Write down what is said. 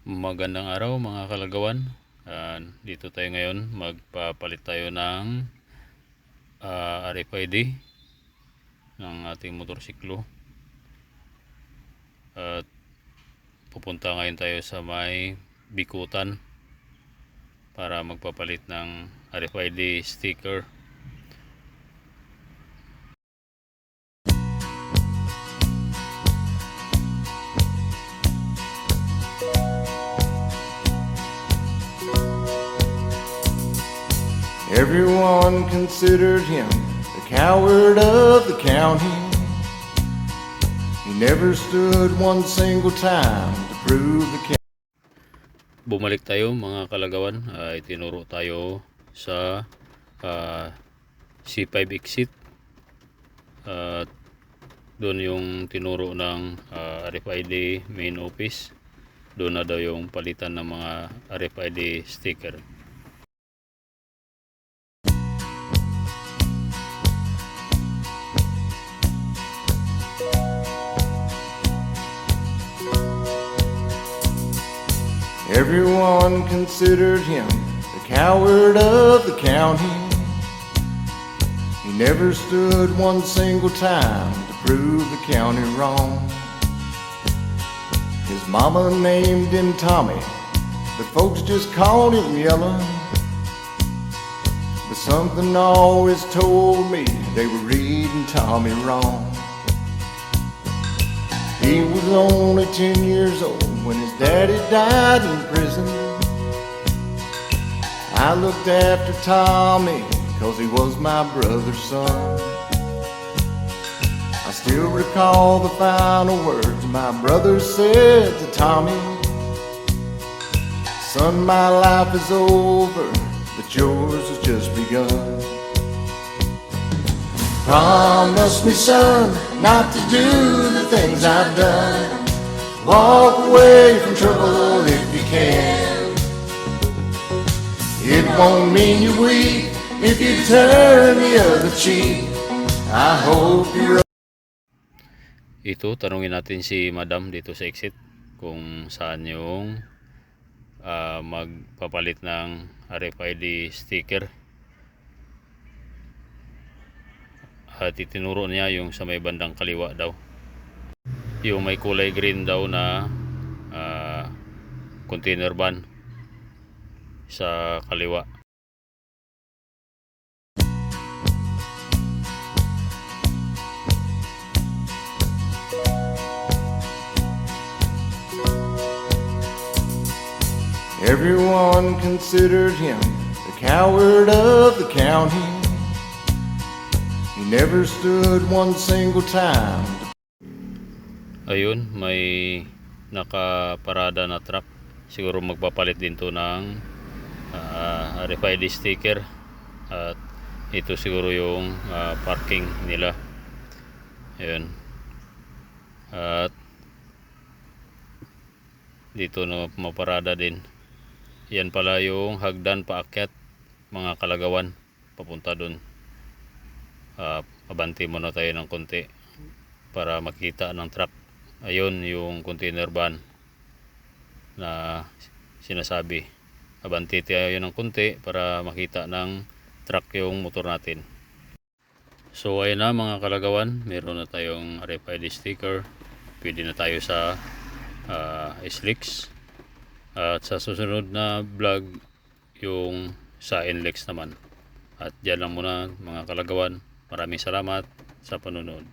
Magandang araw mga kalagawan. Dito tayo ngayon, magpapalit tayo ng RFID ng ating motorsiklo. At pupunta ngayon tayo sa may Bikutan para magpapalit ng RFID sticker. Everyone considered him the coward of the county. He never stood one single time to prove the county. Bumalik tayo mga kalagawan. Itinuro tayo sa C5 exit. At doon yung tinuro ng RFID main office. Doon na daw yung palitan ng mga RFID sticker. Everyone considered him the coward of the county. He never stood one single time to prove the county wrong. His mama named him Tommy, but folks just called him Yellow. But something always told me they were reading Tommy wrong. He was only 10 years old when his daddy died in prison. I looked after Tommy 'cause he was my brother's son. I still recall the final words my brother said to Tommy. Son, my life is over, but yours has just begun. Promise me, son, not to do the things I've done. Walk away from trouble if you can. It won't mean you're weak if you turn the other cheek. I hope you're... Ito, tanungin natin si Madam dito sa exit kung saan yung magpapalit ng RFID sticker. At itinuro niya yung sa may bandang kaliwa daw, yung may kulay green daw na container van sa kaliwa. Everyone considered him the coward of the county. He never stood one single time. Ayun, may nakaparada na truck. Siguro magpapalit din to ng RFID sticker. At ito siguro yung parking nila. Ayun. At dito na maparada din. Yan pala yung hagdan paakyat mga kalagawan papunta dun. Abanti muna tayo ng konti para makita ng truck. Ayun yung container van na sinasabi. Abanti tayo ng konti para makita ng truck yung motor natin. So ayun na mga kalagawan, meron na tayong RFID sticker. Pwede na tayo sa SLEX. At sa susunod na vlog yung sa NLEX naman. At dyan lang muna mga kalagawan. Maraming salamat sa panonood.